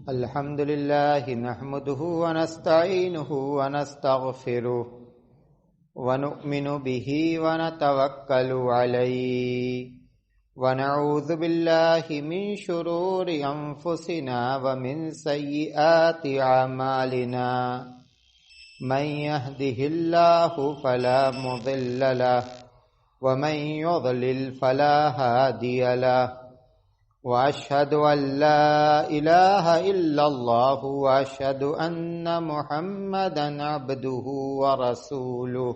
الحمد لله نحمده ونستعينه ونستغفره ونؤمن به ونتوكل عليه ونعوذ بالله من شرور أنفسنا ومن سيئات أعمالنا من يهده الله فلا مضل له ومن يضلل فلا هادي له وأشهد أن لا إله إلا الله وأشهد أن محمدا عبده ورسوله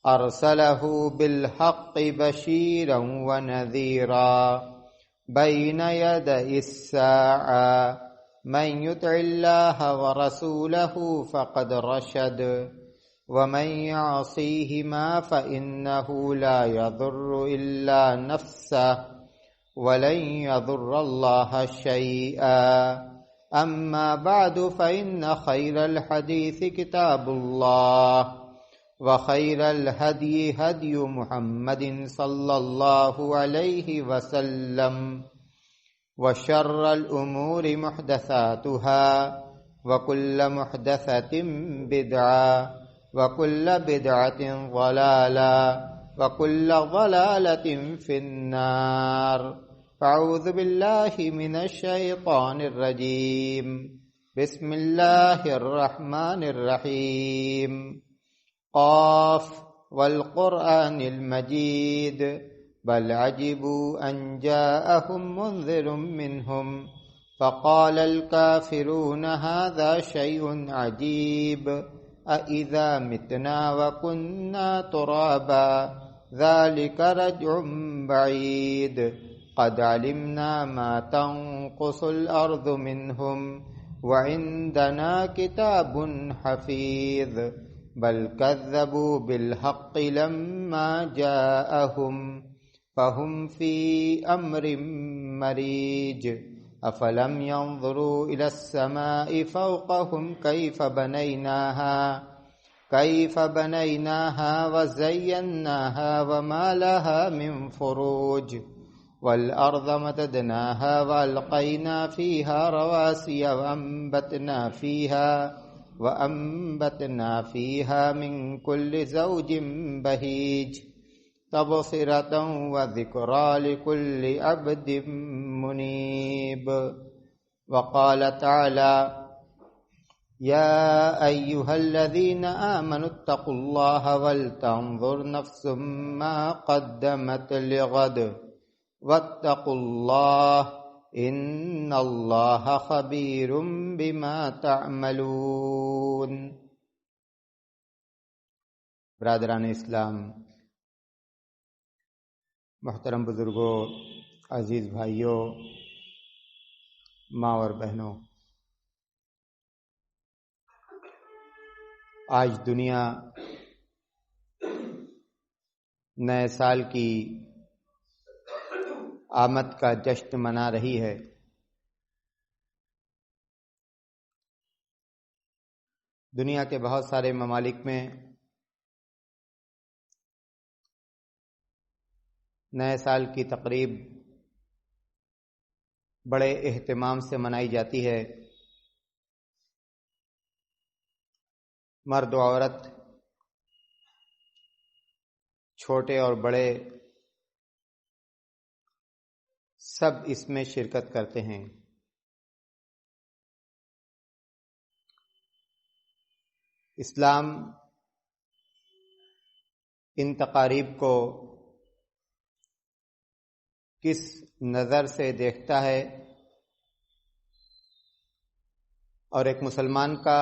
أرسله بالحق بشيرا ونذيرا بين يدي الساعة من يطع الله ورسوله فقد رشد ومن يعصيهما فإنه لا يضر إلا نفسه ولن يضر الله شيئا أما بعد فإن خير الحديث كتاب الله وخير الهدي هدي محمد صلى الله عليه وسلم وشر الأمور محدثاتها وكل محدثة بدعة وكل بدعة ضلالة وكل ضلالة في النار فأعوذ بالله من الشيطان الرجيم بسم الله الرحمن الرحيم قاف والقرآن المجيد بل عجبوا أن جاءهم منذر منهم فقال الكافرون هذا شيء عجيب أإذا متنا وكنا ترابا ذلك رجع بعيد قد علمنا ما تنقص الأرض منهم وعندنا كتاب حفيظ بل كذبوا بالحق لما جاءهم فهم في أمر مريج أفلم ينظروا إلى السماء فوقهم كيف بنيناها وزيناها وما لها من فروج والأرض مددناها وألقينا فيها رواسي وأنبتنا فيها من كل زوج بهيج تبصرة وذكرى لكل عبد منيب. وقال تعالى يا أيها الذين آمنوا اتقوا الله ولتنظر نفس ما قدمت لغد واتقوا الله إن الله خبير بما تعملون. برادران اسلام، محترم بزرگوں، عزیز بھائیوں، ماں اور بہنوں، آج دنیا نئے سال کی آمد کا جشن منا رہی ہے۔ دنیا کے بہت سارے ممالک میں نئے سال کی تقریب بڑے اہتمام سے منائی جاتی ہے۔ مرد و عورت، چھوٹے اور بڑے، سب اس میں شرکت کرتے ہیں۔ اسلام ان تقاریب کو کس نظر سے دیکھتا ہے اور ایک مسلمان کا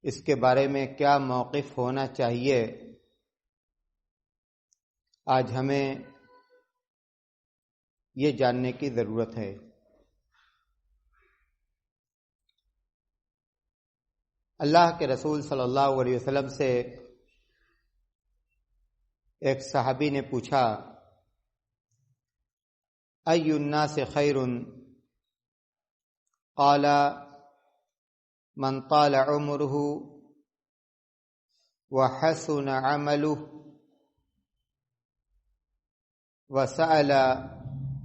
اس کے بارے میں کیا موقف ہونا چاہیے، آج ہمیں یہ جاننے کی ضرورت ہے۔ اللہ کے رسول صلی اللہ علیہ وسلم سے ایک صحابی نے پوچھا ای الناس خیر؟ قال من طال عمره وحسن عمله وسأل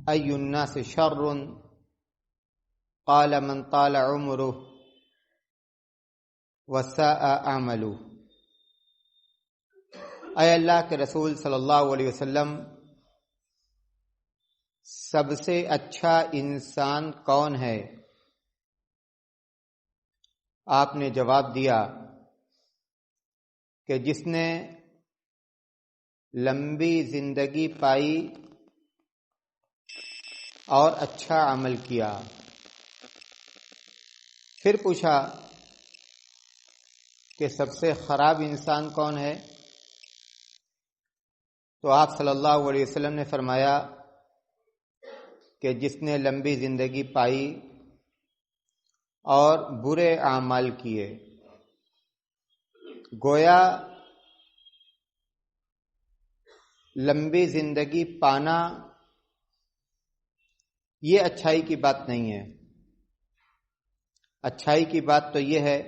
أي الناس شر قال من طال عمره وساء عمله۔ اے اللہ کے رسول صلی اللہ علیہ وسلم، سب سے اچھا انسان کون ہے؟ آپ نے جواب دیا کہ جس نے لمبی زندگی پائی اور اچھا عمل کیا۔ پھر پوچھا کہ سب سے خراب انسان کون ہے؟ تو آپ صلی اللہ علیہ وسلم نے فرمایا کہ جس نے لمبی زندگی پائی اور برے اعمال کیے۔ گویا لمبی زندگی پانا یہ اچھائی کی بات نہیں ہے۔ اچھائی کی بات تو یہ ہے،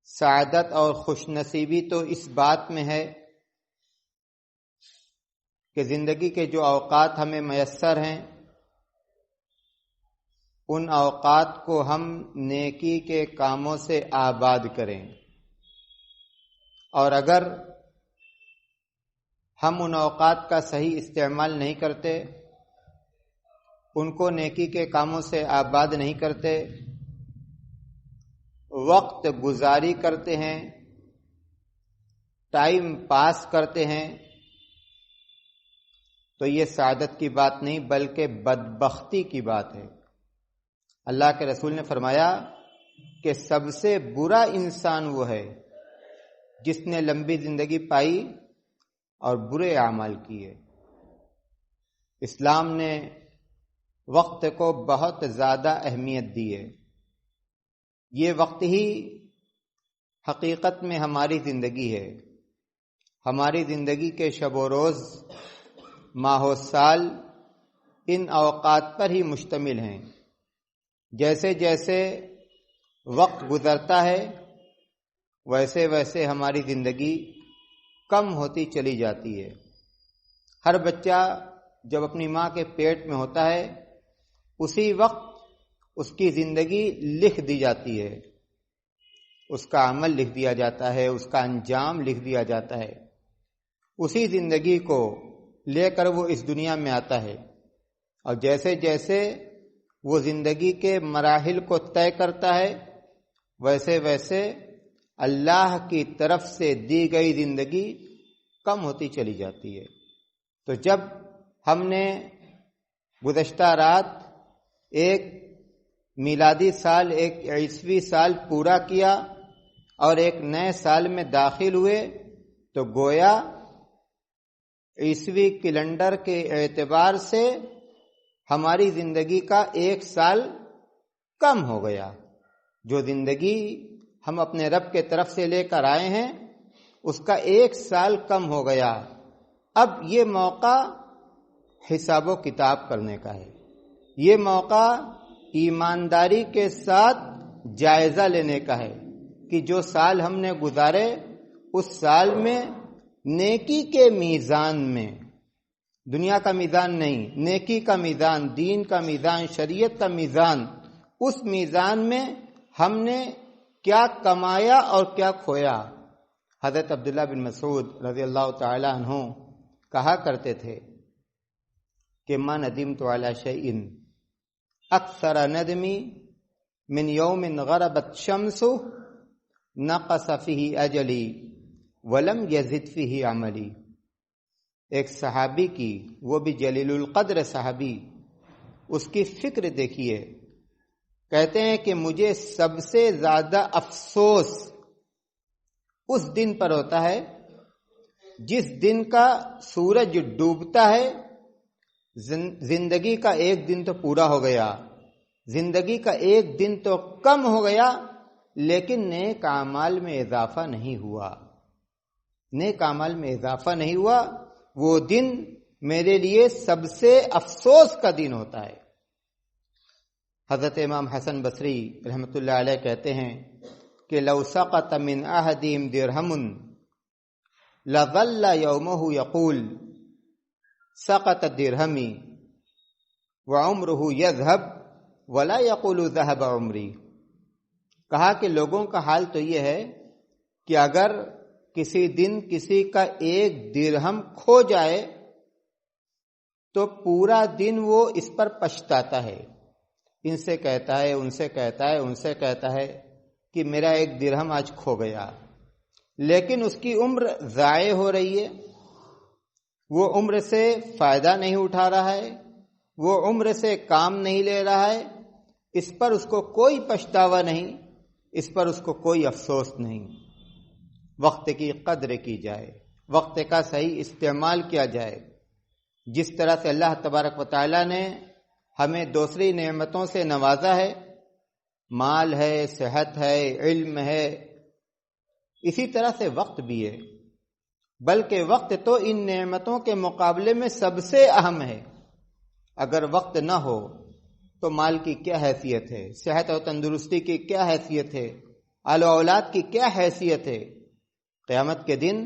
سعادت اور خوش نصیبی تو اس بات میں ہے کہ زندگی کے جو اوقات ہمیں میسر ہیں ان اوقات کو ہم نیکی کے کاموں سے آباد کریں، اور اگر ہم ان اوقات کا صحیح استعمال نہیں کرتے، ان کو نیکی کے کاموں سے آباد نہیں کرتے، وقت گزاری کرتے ہیں، ٹائم پاس کرتے ہیں، تو یہ سعادت کی بات نہیں بلکہ بدبختی کی بات ہے۔ اللہ کے رسول نے فرمایا کہ سب سے برا انسان وہ ہے جس نے لمبی زندگی پائی اور برے اعمال کیے۔ اسلام نے وقت کو بہت زیادہ اہمیت دی ہے۔ یہ وقت ہی حقیقت میں ہماری زندگی ہے۔ ہماری زندگی کے شب و روز، ماہ و سال ان اوقات پر ہی مشتمل ہیں۔ جیسے جیسے وقت گزرتا ہے ویسے ویسے ہماری زندگی کم ہوتی چلی جاتی ہے۔ ہر بچہ جب اپنی ماں کے پیٹ میں ہوتا ہے اسی وقت اس کی زندگی لکھ دی جاتی ہے، اس کا عمل لکھ دیا جاتا ہے، اس کا انجام لکھ دیا جاتا ہے۔ اسی زندگی کو لے کر وہ اس دنیا میں آتا ہے، اور جیسے جیسے وہ زندگی کے مراحل کو طے کرتا ہے ویسے ویسے اللہ کی طرف سے دی گئی زندگی کم ہوتی چلی جاتی ہے۔ تو جب ہم نے گزشتہ رات ایک میلادی سال، ایک عیسوی سال پورا کیا اور ایک نئے سال میں داخل ہوئے، تو گویا عیسوی کیلنڈر کے اعتبار سے ہماری زندگی کا ایک سال کم ہو گیا۔ جو زندگی ہم اپنے رب کے طرف سے لے کر آئے ہیں اس کا ایک سال کم ہو گیا۔ اب یہ موقع حساب و کتاب کرنے کا ہے، یہ موقع ایمانداری کے ساتھ جائزہ لینے کا ہے کہ جو سال ہم نے گزارے اس سال میں نیکی کے میزان میں، دنیا کا میزان نہیں، نیکی کا میزان، دین کا میزان، شریعت کا میزان، اس میزان میں ہم نے کیا کمایا اور کیا کھویا۔ حضرت عبداللہ بن مسعود رضی اللہ تعالی عنہ کہا کرتے تھے کہ ما ندمت علی شیء اکثر ندمی من یوم غربت شمس نقص فیہ اجلی ولم یزد فیہ عملی۔ ایک صحابی کی، وہ بھی جلیل القدر صحابی، اس کی فکر دیکھیے، کہتے ہیں کہ مجھے سب سے زیادہ افسوس اس دن پر ہوتا ہے جس دن کا سورج ڈوبتا ہے، زندگی کا ایک دن تو پورا ہو گیا، زندگی کا ایک دن تو کم ہو گیا، لیکن نیک اعمال میں اضافہ نہیں ہوا، نیک اعمال میں اضافہ نہیں ہوا۔ وہ دن میرے لیے سب سے افسوس کا دن ہوتا ہے۔ حضرت امام حسن بصری رحمۃ اللہ علیہ کہتے ہیں کہ لو سقط من احدهم درہم لظل یومہ یقول سقط درہمی وعمرہ یذہب ولا یقولوا ذهب عمری، کہا کہ لوگوں کا حال تو یہ ہے کہ اگر کسی دن کسی کا 1 درہم کھو جائے تو پورا دن وہ اس پر پچھتاتا ہے، ان سے کہتا ہے، ان سے کہتا ہے، ان سے کہتا ہے کہ میرا 1 درہم آج کھو گیا، لیکن اس کی عمر ضائع ہو رہی ہے، وہ عمر سے فائدہ نہیں اٹھا رہا ہے، وہ عمر سے کام نہیں لے رہا ہے، اس پر اس کو کوئی پچھتاوا نہیں، اس پر اس کو کوئی افسوس نہیں۔ وقت کی قدر کی جائے، وقت کا صحیح استعمال کیا جائے۔ جس طرح سے اللہ تبارک و تعالیٰ نے ہمیں دوسری نعمتوں سے نوازا ہے، مال ہے، صحت ہے، علم ہے، اسی طرح سے وقت بھی ہے، بلکہ وقت تو ان نعمتوں کے مقابلے میں سب سے اہم ہے۔ اگر وقت نہ ہو تو مال کی کیا حیثیت ہے، صحت اور تندرستی کی کیا حیثیت ہے، اہل و اولاد کی کیا حیثیت ہے؟ قیامت کے دن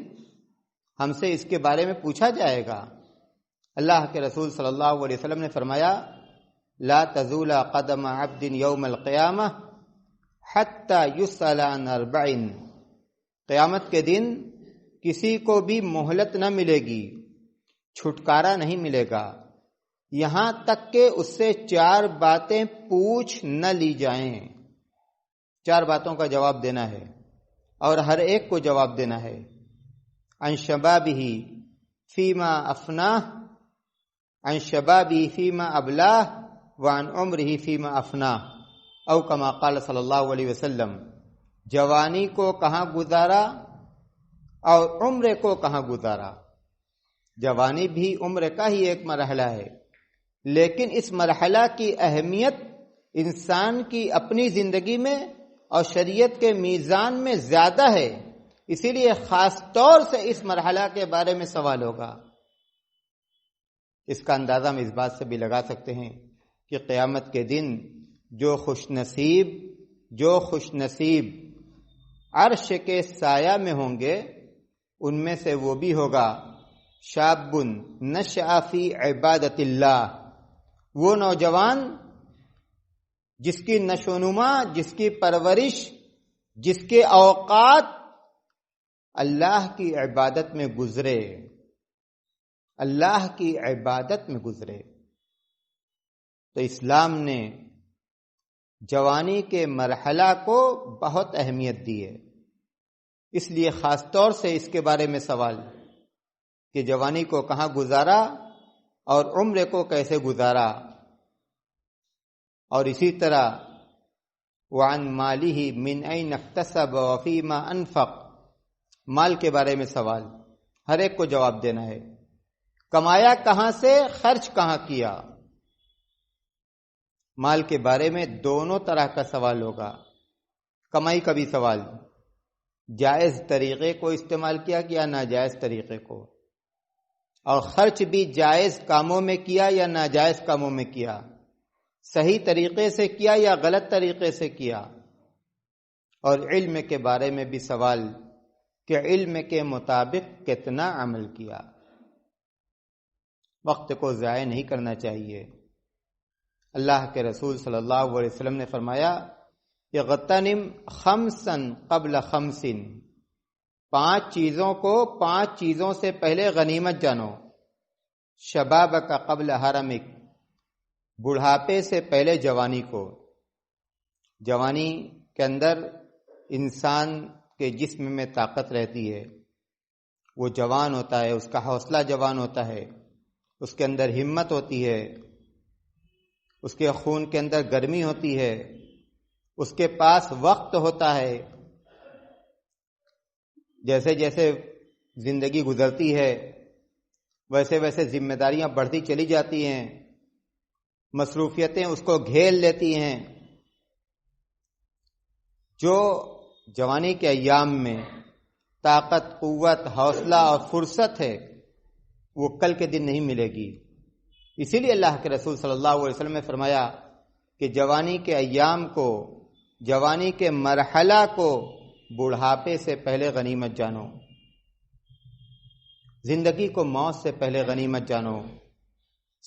ہم سے اس کے بارے میں پوچھا جائے گا۔ اللہ کے رسول صلی اللہ علیہ وسلم نے فرمایا، لا تزول قدم عبد یوم القیامہ حتی یسأل عن 4، قیامت کے دن کسی کو بھی مہلت نہ ملے گی، چھٹکارا نہیں ملے گا، یہاں تک کہ اس سے 4 باتیں پوچھ نہ لی جائیں۔ 4 باتوں کا جواب دینا ہے اور ہر ایک کو جواب دینا ہے۔ عن شبابہ فیما افناہ، عن شبابہ فیما ابلاہ، وعن عمرہ فیما افناہ، او کما قال صلی اللہ علیہ وسلم، جوانی کو کہاں گزارا اور عمر کو کہاں گزارا۔ جوانی بھی عمر کا ہی ایک مرحلہ ہے، لیکن اس مرحلہ کی اہمیت انسان کی اپنی زندگی میں اور شریعت کے میزان میں زیادہ ہے، اسی لیے خاص طور سے اس مرحلہ کے بارے میں سوال ہوگا۔ اس کا اندازہ ہم اس بات سے بھی لگا سکتے ہیں کہ قیامت کے دن جو خوش نصیب عرش کے سایہ میں ہوں گے، ان میں سے وہ بھی ہوگا شاب نشأ فی عبادت اللہ، وہ نوجوان جس کی نشوونما، جس کی پرورش، جس کے اوقات اللہ کی عبادت میں گزرے، اللہ کی عبادت میں گزرے۔ تو اسلام نے جوانی کے مرحلہ کو بہت اہمیت دی ہے، اس لیے خاص طور سے اس کے بارے میں سوال کہ جوانی کو کہاں گزارا اور عمر کو کیسے گزارا۔ اور اسی طرح وعن مالہ من این اکتسب وفیما انفق، مال کے بارے میں سوال ہر ایک کو جواب دینا ہے، کمایا کہاں سے، خرچ کہاں کیا۔ مال کے بارے میں دونوں طرح کا سوال ہوگا، کمائی کا بھی سوال، جائز طریقے کو استعمال کیا یا ناجائز طریقے کو، اور خرچ بھی جائز کاموں میں کیا یا ناجائز کاموں میں کیا، صحیح طریقے سے کیا یا غلط طریقے سے کیا۔ اور علم کے بارے میں بھی سوال کہ علم کے مطابق کتنا عمل کیا۔ وقت کو ضائع نہیں کرنا چاہیے۔ اللہ کے رسول صلی اللہ علیہ وسلم نے فرمایا، اغتنم خمسا قبل خمس، 5 چیزوں کو 5 چیزوں سے پہلے غنیمت جانو۔ شبابک قبل حرمک، بڑھاپے سے پہلے جوانی کو۔ جوانی کے اندر انسان کے جسم میں طاقت رہتی ہے، وہ جوان ہوتا ہے، اس کا حوصلہ جوان ہوتا ہے، اس کے اندر ہمت ہوتی ہے، اس کے خون کے اندر گرمی ہوتی ہے، اس کے پاس وقت ہوتا ہے۔ جیسے جیسے زندگی گزرتی ہے ویسے ویسے ذمہ داریاں بڑھتی چلی جاتی ہیں، مصروفیتیں اس کو گھیر لیتی ہیں۔ جو جوانی کے ایام میں طاقت، قوت، حوصلہ اور فرصت ہے وہ کل کے دن نہیں ملے گی۔ اسی لیے اللہ کے رسول صلی اللہ علیہ وسلم نے فرمایا کہ جوانی کے ایام کو، جوانی کے مرحلہ کو بڑھاپے سے پہلے غنیمت جانو، زندگی کو موت سے پہلے غنیمت جانو،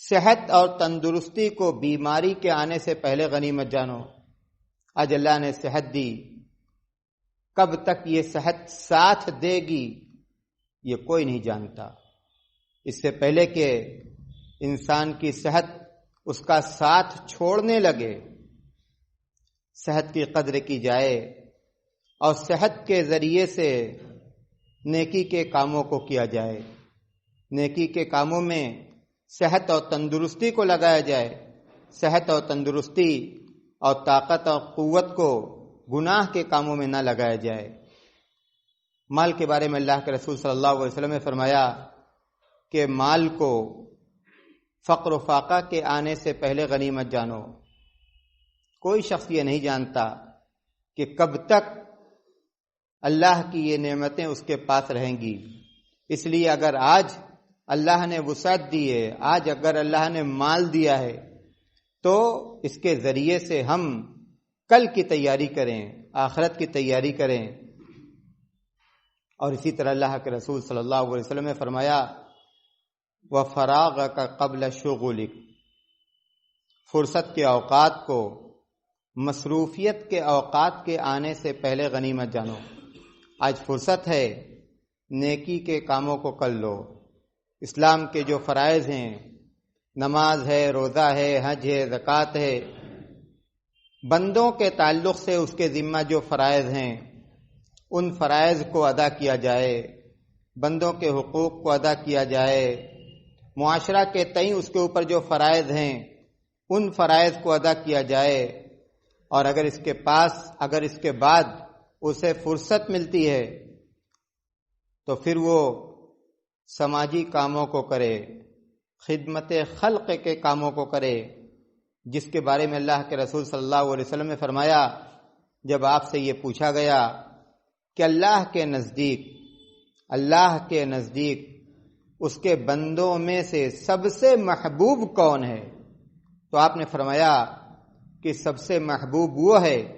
صحت اور تندرستی کو بیماری کے آنے سے پہلے غنیمت جانو۔ آج اللہ نے صحت دی، کب تک یہ صحت ساتھ دے گی یہ کوئی نہیں جانتا۔ اس سے پہلے کہ انسان کی صحت اس کا ساتھ چھوڑنے لگے، صحت کی قدر کی جائے اور صحت کے ذریعے سے نیکی کے کاموں کو کیا جائے، نیکی کے کاموں میں صحت اور تندرستی کو لگایا جائے، صحت اور تندرستی اور طاقت اور قوت کو گناہ کے کاموں میں نہ لگایا جائے۔ مال کے بارے میں اللہ کے رسول صلی اللہ علیہ وسلم نے فرمایا کہ مال کو فقر و فاقہ کے آنے سے پہلے غنیمت جانو۔ کوئی شخص یہ نہیں جانتا کہ کب تک اللہ کی یہ نعمتیں اس کے پاس رہیں گی۔ اس لیے اگر آج اللہ نے وسعت دی ہے، آج اگر اللہ نے مال دیا ہے تو اس کے ذریعے سے ہم کل کی تیاری کریں، آخرت کی تیاری کریں۔ اور اسی طرح اللہ کے رسول صلی اللہ علیہ وسلم نے فرمایا وَفَرَاغَكَ قَبْلَ شُغُلِكَ، فرصت کے اوقات کو مصروفیت کے اوقات کے آنے سے پہلے غنیمت جانو۔ آج فرصت ہے، نیکی کے کاموں کو کر لو۔ اسلام کے جو فرائض ہیں، نماز ہے، روزہ ہے، حج ہے، زکوٰۃ ہے، بندوں کے تعلق سے اس کے ذمہ جو فرائض ہیں ان فرائض کو ادا کیا جائے، بندوں کے حقوق کو ادا کیا جائے، معاشرہ کے تئیں اس کے اوپر جو فرائض ہیں ان فرائض کو ادا کیا جائے۔ اور اگر اس کے بعد اسے فرصت ملتی ہے تو پھر وہ سماجی کاموں کو کرے، خدمت خلق کے کاموں کو کرے، جس کے بارے میں اللہ کے رسول صلی اللہ علیہ وسلم نے فرمایا جب آپ سے یہ پوچھا گیا کہ اللہ کے نزدیک اس کے بندوں میں سے سب سے محبوب کون ہے، تو آپ نے فرمایا کہ سب سے محبوب وہ ہے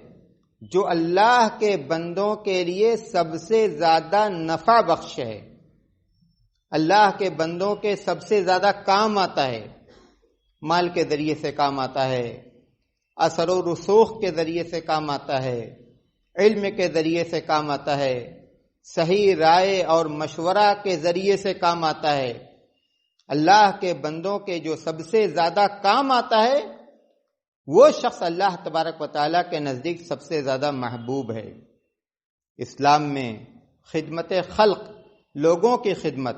جو اللہ کے بندوں کے لیے سب سے زیادہ نفع بخش ہے، اللہ کے بندوں کے سب سے زیادہ کام آتا ہے، مال کے ذریعے سے کام آتا ہے، اثر و رسوخ کے ذریعے سے کام آتا ہے، علم کے ذریعے سے کام آتا ہے، صحیح رائے اور مشورہ کے ذریعے سے کام آتا ہے۔ اللہ کے بندوں کے جو سب سے زیادہ کام آتا ہے وہ شخص اللہ تبارک و تعالیٰ کے نزدیک سب سے زیادہ محبوب ہے۔ اسلام میں خدمت خلق، لوگوں کی خدمت،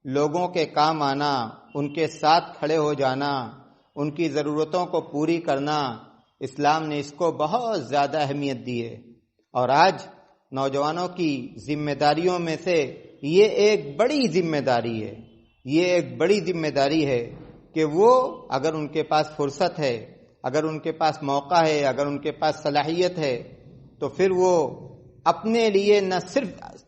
لوگوں کے کام آنا، ان کے ساتھ کھڑے ہو جانا، ان کی ضرورتوں کو پوری کرنا، اسلام نے اس کو بہت زیادہ اہمیت دی ہے۔ اور آج نوجوانوں کی ذمہ داریوں میں سے یہ ایک بڑی ذمہ داری ہے کہ وہ اگر ان کے پاس فرصت ہے، اگر ان کے پاس موقع ہے، اگر ان کے پاس صلاحیت ہے تو پھر وہ اپنے لیے نہ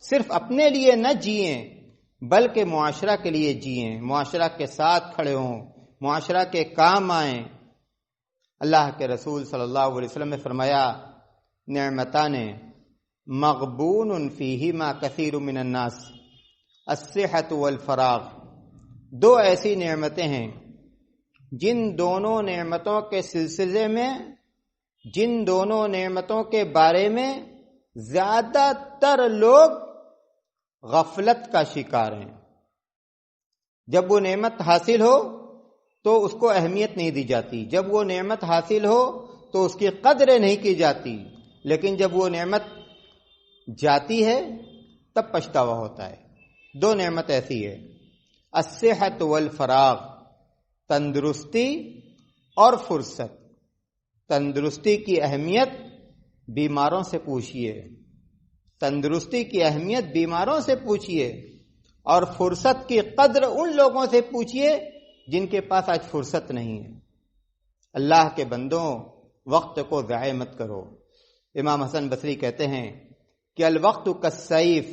صرف اپنے لیے نہ جئیں بلکہ معاشرہ کے لیے جئیں، معاشرہ کے ساتھ کھڑے ہوں، معاشرہ کے کام آئیں۔ اللہ کے رسول صلی اللہ علیہ وسلم نے فرمایا نعمتان مغبون فیہما کثیر من الناس الصحۃ والفراغ، دو ایسی نعمتیں ہیں جن دونوں نعمتوں کے سلسلے میں، جن دونوں نعمتوں کے بارے میں زیادہ تر لوگ غفلت کا شکار ہیں۔ جب وہ نعمت حاصل ہو تو اس کو اہمیت نہیں دی جاتی، جب وہ نعمت حاصل ہو تو اس کی قدر نہیں کی جاتی، لیکن جب وہ نعمت جاتی ہے تب پچھتاوا ہوتا ہے۔ دو نعمت ایسی ہے، الصحت والفراغ، تندرستی اور فرصت۔ تندرستی کی اہمیت بیماروں سے پوچھئے، تندرستی کی اہمیت بیماروں سے پوچھئے، اور فرصت کی قدر ان لوگوں سے پوچھئے جن کے پاس آج فرصت نہیں ہے۔ اللہ کے بندوں، وقت کو ضائع مت کرو۔ امام حسن بصری کہتے ہیں کہ الوقت کالسیف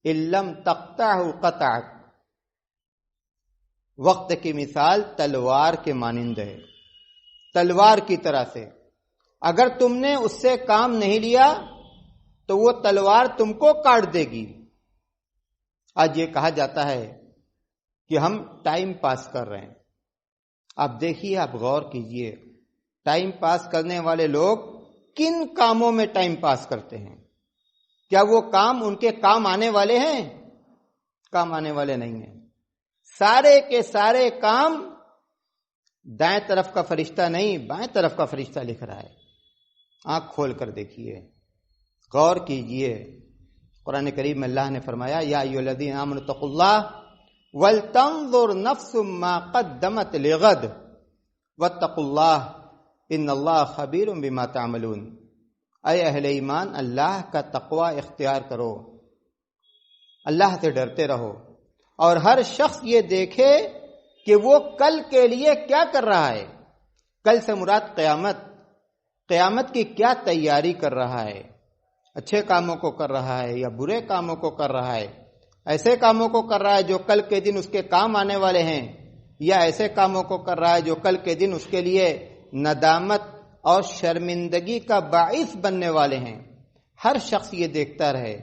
ان لم تقطعہ قطعک، وقت کی مثال تلوار کے مانند ہے، تلوار کی طرح سے، اگر تم نے اس سے کام نہیں لیا تو وہ تلوار تم کو کاٹ دے گی۔ آج یہ کہا جاتا ہے کہ ہم ٹائم پاس کر رہے ہیں، آپ دیکھیے، آپ غور کیجئے، ٹائم پاس کرنے والے لوگ کن کاموں میں ٹائم پاس کرتے ہیں؟ کیا وہ کام ان کے کام آنے والے ہیں؟ کام آنے والے نہیں ہیں۔ سارے کے سارے کام دائیں طرف کا فرشتہ نہیں، بائیں طرف کا فرشتہ لکھ رہا ہے۔ آنکھ کھول کر دیکھیے، غور کیجئے۔ قرآن کریم میں اللہ نے فرمایا، یا ایھا الذین آمنوا اتقوا اللہ ولتنظر نفس ما قدمت لغد واتقوا اللہ ان اللہ خبیر بما تعملون۔ اے اہل ایمان، اللہ کا تقوی اختیار کرو، اللہ سے ڈرتے رہو، اور ہر شخص یہ دیکھے کہ وہ کل کے لیے کیا کر رہا ہے۔ کل سے مراد قیامت کی کیا تیاری کر رہا ہے؟ اچھے کاموں کو کر رہا ہے یا برے کاموں کو کر رہا ہے؟ ایسے کاموں کو کر رہا ہے جو کل کے دن اس کے کام آنے والے ہیں، یا ایسے کاموں کو کر رہا ہے جو کل کے دن اس کے لیے ندامت اور شرمندگی کا باعث بننے والے ہیں؟ ہر شخص یہ دیکھتا رہے،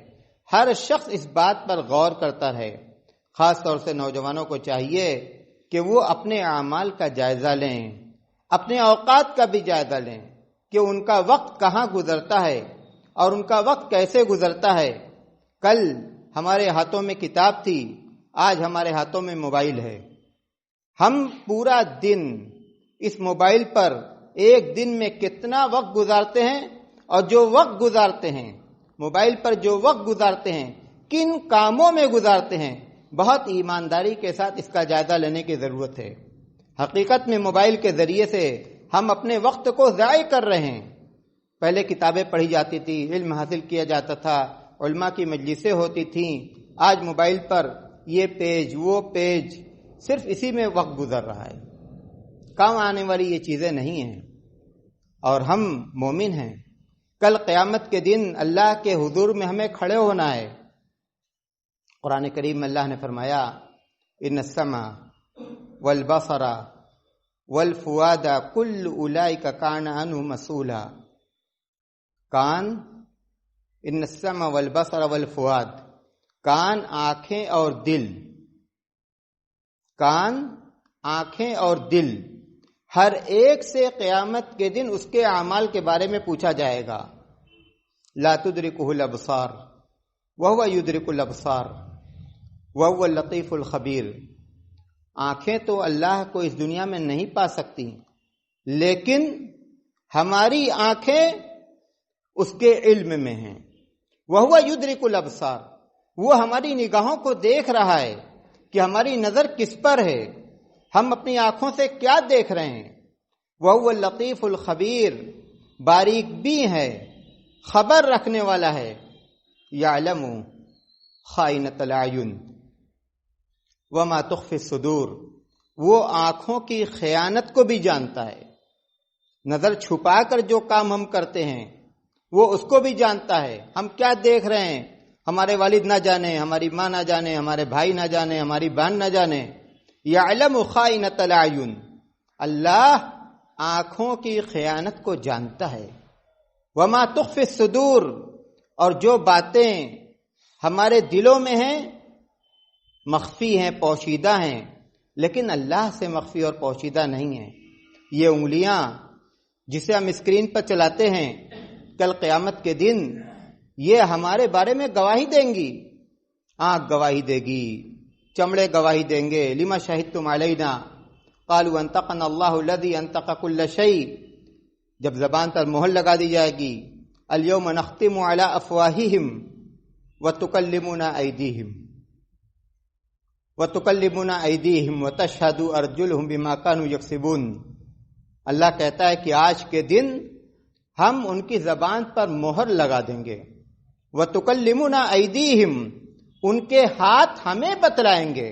ہر شخص اس بات پر غور کرتا رہے۔ خاص طور سے نوجوانوں کو چاہیے کہ وہ اپنے اعمال کا جائزہ لیں، اپنے اوقات کا بھی جائزہ لیں کہ ان کا وقت کہاں گزرتا ہے اور ان کا وقت کیسے گزرتا ہے۔ کل ہمارے ہاتھوں میں کتاب تھی، آج ہمارے ہاتھوں میں موبائل ہے۔ ہم پورا دن اس موبائل پر ایک دن میں کتنا وقت گزارتے ہیں، اور جو وقت گزارتے ہیں موبائل پر، جو وقت گزارتے ہیں کن کاموں میں گزارتے ہیں، بہت ایمانداری کے ساتھ اس کا جائزہ لینے کی ضرورت ہے۔ حقیقت میں موبائل کے ذریعے سے ہم اپنے وقت کو ضائع کر رہے ہیں۔ پہلے کتابیں پڑھی جاتی تھی، علم حاصل کیا جاتا تھا، علماء کی مجلسیں ہوتی تھیں۔ آج موبائل پر یہ پیج وہ پیج، صرف اسی میں وقت گزر رہا ہے۔ کام آنے والی یہ چیزیں نہیں ہیں، اور ہم مومن ہیں۔ کل قیامت کے دن اللہ کے حضور میں ہمیں کھڑے ہونا ہے۔ قرآن کریم میں اللہ نے فرمایا، ان السمع والبصر والفؤاد کل اولئک کان عنہ مسئولا۔ کان، ان السمع والبصر والفؤاد، کان، آنکھیں اور دل، کان، آنکھیں اور دل، ہر ایک سے قیامت کے دن اس کے اعمال کے بارے میں پوچھا جائے گا۔ لا تدرکہ الابصار وہو یدرک الابصار وہو اللطیف الخبیر۔ آنکھیں تو اللہ کو اس دنیا میں نہیں پا سکتی، لیکن ہماری آنکھیں اس کے علم میں ہیں۔ وہو یدرک الابصار، وہ ہماری نگاہوں کو دیکھ رہا ہے کہ ہماری نظر کس پر ہے، ہم اپنی آنکھوں سے کیا دیکھ رہے ہیں۔ وہو اللطیف الخبیر، باریک بھی ہے، خبر رکھنے والا ہے۔ یعلم خائنۃ الاعین وما تخفی الصدور، وہ آنکھوں کی خیانت کو بھی جانتا ہے۔ نظر چھپا کر جو کام ہم کرتے ہیں وہ اس کو بھی جانتا ہے۔ ہم کیا دیکھ رہے ہیں ہمارے والد نہ جانے، ہماری ماں نہ جانے، ہمارے بھائی نہ جانے، ہماری بہن نہ جانے۔ یعلم خائنۃ الاعین، اللہ آنکھوں کی خیانت کو جانتا ہے۔ وما تخفی الصدور، اور جو باتیں ہمارے دلوں میں ہیں مخفی ہیں، پوشیدہ ہیں، لیکن اللہ سے مخفی اور پوشیدہ نہیں ہیں۔ یہ انگلیاں جسے ہم اسکرین پر چلاتے ہیں، کل قیامت کے دن یہ ہمارے بارے میں گواہی دیں گی۔ آنکھ گواہی دے گی، چمڑے گواہی دیں گے، لما شہدتم علینا قالوا انطقنا اللہ الذی انطق کل شیء۔ جب زبان پر مہر لگا دی جائے گی، الیوم نختم علی افواہہم وتکلمنا ایدیہم وتشہد ارجلہم بما کانوا یکسبون۔ اللہ کہتا ہے کہ آج کے دن ہم ان کی زبان پر مہر لگا دیں گے۔ وتکلمنا ایدیہم، ان کے ہاتھ ہمیں بتلائیں گے۔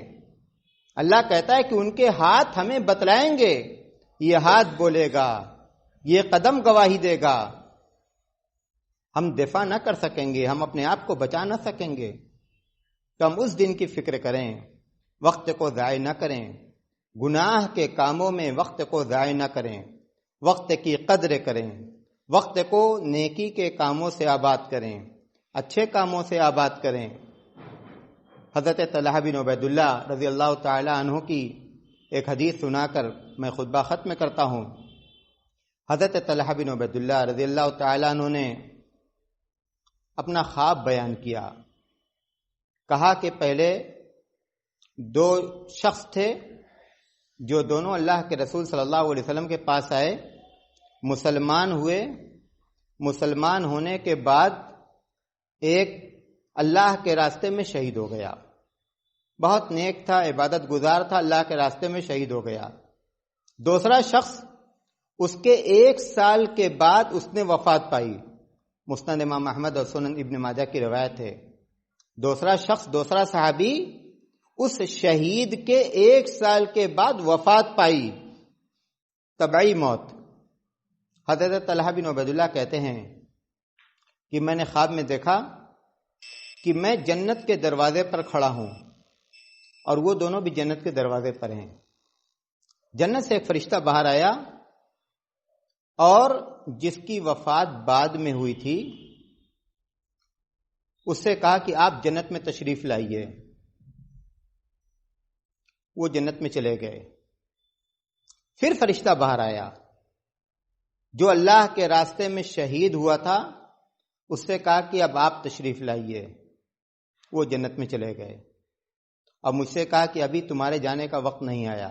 اللہ کہتا ہے کہ ان کے ہاتھ ہمیں بتلائیں گے، یہ ہاتھ بولے گا، یہ قدم گواہی دے گا۔ ہم دفاع نہ کر سکیں گے، ہم اپنے آپ کو بچا نہ سکیں گے۔ تو ہم اس دن کی فکر کریں، وقت کو ضائع نہ کریں، گناہ کے کاموں میں وقت کو ضائع نہ کریں، وقت کی قدر کریں، وقت کو نیکی کے کاموں سے آباد کریں، اچھے کاموں سے آباد کریں۔ حضرت طلحہ بن عبید اللہ رضی اللہ تعالی عنہ کی ایک حدیث سنا کر میں خطبہ ختم کرتا ہوں۔ حضرت طلحہ بن عبید اللہ رضی اللہ تعالیٰ عنہ نے اپنا خواب بیان کیا۔ کہا کہ پہلے دو شخص تھے جو دونوں اللہ کے رسول صلی اللہ علیہ وسلم کے پاس آئے، مسلمان ہوئے۔ مسلمان ہونے کے بعد ایک اللہ کے راستے میں شہید ہو گیا، بہت نیک تھا، عبادت گزار تھا، اللہ کے راستے میں شہید ہو گیا۔ دوسرا شخص اس کے 1 سال کے بعد اس نے وفات پائی، مسند امام احمد اور سنن ابن ماجہ کی روایت ہے۔ دوسرا شخص، دوسرا صحابی اس شہید کے 1 سال کے بعد وفات پائی، طبعی موت۔ حضرت طلحہ بن عبید اللہ کہتے ہیں کہ میں نے خواب میں دیکھا کہ میں جنت کے دروازے پر کھڑا ہوں اور وہ دونوں بھی جنت کے دروازے پر ہیں۔ جنت سے ایک فرشتہ باہر آیا اور جس کی وفات بعد میں ہوئی تھی اس سے کہا کہ آپ جنت میں تشریف لائیے۔ وہ جنت میں چلے گئے۔ پھر فرشتہ باہر آیا جو اللہ کے راستے میں شہید ہوا تھا، اس سے کہا کہ اب آپ تشریف لائیے۔ وہ جنت میں چلے گئے اور مجھ سے کہا کہ ابھی تمہارے جانے کا وقت نہیں آیا۔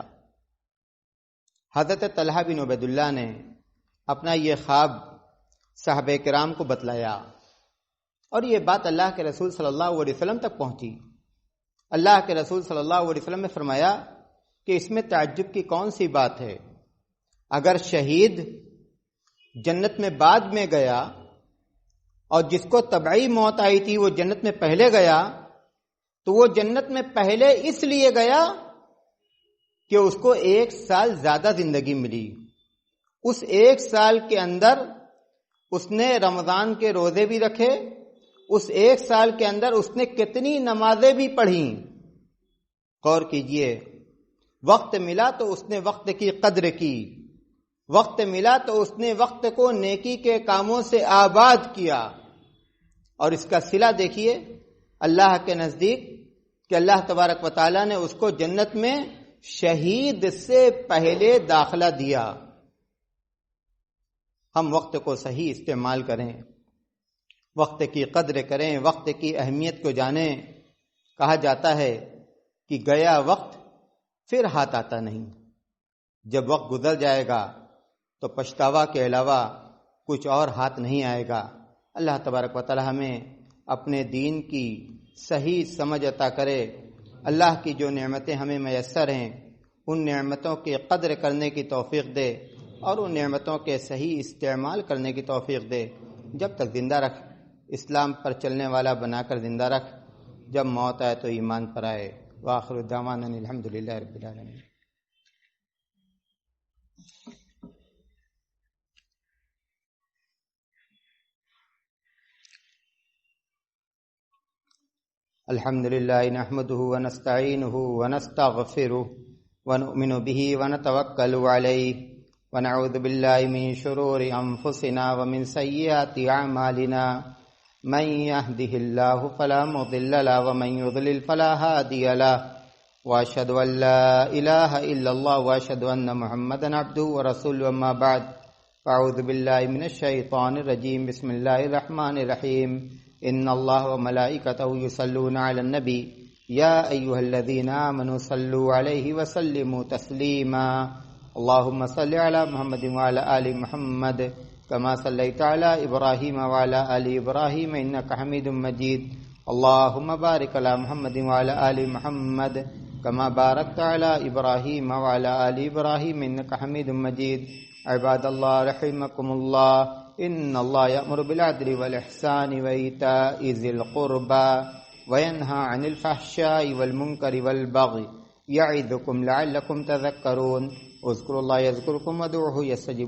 حضرت طلحہ بن عبید اللہ نے اپنا یہ خواب صحابہ کرام کو بتلایا اور یہ بات اللہ کے رسول صلی اللہ علیہ وسلم تک پہنچی۔ اللہ کے رسول صلی اللہ علیہ وسلم نے فرمایا کہ اس میں تعجب کی کون سی بات ہے؟ اگر شہید جنت میں بعد میں گیا اور جس کو طبعی موت آئی تھی وہ جنت میں پہلے گیا، تو وہ جنت میں پہلے اس لیے گیا کہ اس کو 1 سال زیادہ زندگی ملی۔ اس 1 سال کے اندر اس نے رمضان کے روزے بھی رکھے، اس 1 سال کے اندر اس نے کتنی نمازیں بھی پڑھیں۔ غور کیجئے، وقت ملا تو اس نے وقت کی قدر کی، وقت ملا تو اس نے وقت کو نیکی کے کاموں سے آباد کیا۔ اور اس کا صلہ دیکھیے اللہ کے نزدیک کہ اللہ تبارک و تعالیٰ نے اس کو جنت میں شہید سے پہلے داخلہ دیا۔ ہم وقت کو صحیح استعمال کریں، وقت کی قدر کریں، وقت کی اہمیت کو جانیں۔ کہا جاتا ہے کہ گیا وقت پھر ہاتھ آتا نہیں۔ جب وقت گزر جائے گا تو پچھتاوا کے علاوہ کچھ اور ہاتھ نہیں آئے گا۔ اللہ تبارک و تعالی ہمیں اپنے دین کی صحیح سمجھ عطا کرے۔ اللہ کی جو نعمتیں ہمیں میسر ہیں ان نعمتوں کی قدر کرنے کی توفیق دے اور ان نعمتوں کے صحیح استعمال کرنے کی توفیق دے۔ جب تک زندہ رکھ، اسلام پر چلنے والا بنا کر زندہ رکھ، جب موت آئے تو ایمان پر آئے۔ وآخر دعوانا الحمدللہ رب العالمین۔ الحمد للہ نحمده ونستعینه ونستغفره ونؤمن به ونتوکل علیہ ونعوذ باللہ من شرور انفسنا ومن سیئات اعمالنا من يهده الله فلا مضل له ومن يضلل فلا هادي له واشهد ان لا اله الا الله واشهد ان محمدا عبده ورسوله اما بعد فاعوذ باللہ من الشیطان الرجیم بسم اللہ الرحمن الرحیم ان اللہ وملائکتہ یصلون علی النبی یا ایہا الذین آمنوا صلوا علیہ وسلموا تسلیما اللہم صل علی محمد وعلی آل محمد کما صلیت علی ابراہیم وعلی آل ابراہیم انکا حمید مجید اللہم بارک علی محمد وعلی آل محمد کما بارکت علی ابراہیم وعلی آل ابراہیم انکا حمید مجید عباد اللہ رحمکم اللہ ان اللہ یأمر بالعدل والاحسان وایتاء ذی القربى وینہی عن الفحشاء والمنکر والبغی یعظکم لعلکم تذکرون اذکروا اللہ یذکرکم ودعوہ یستجب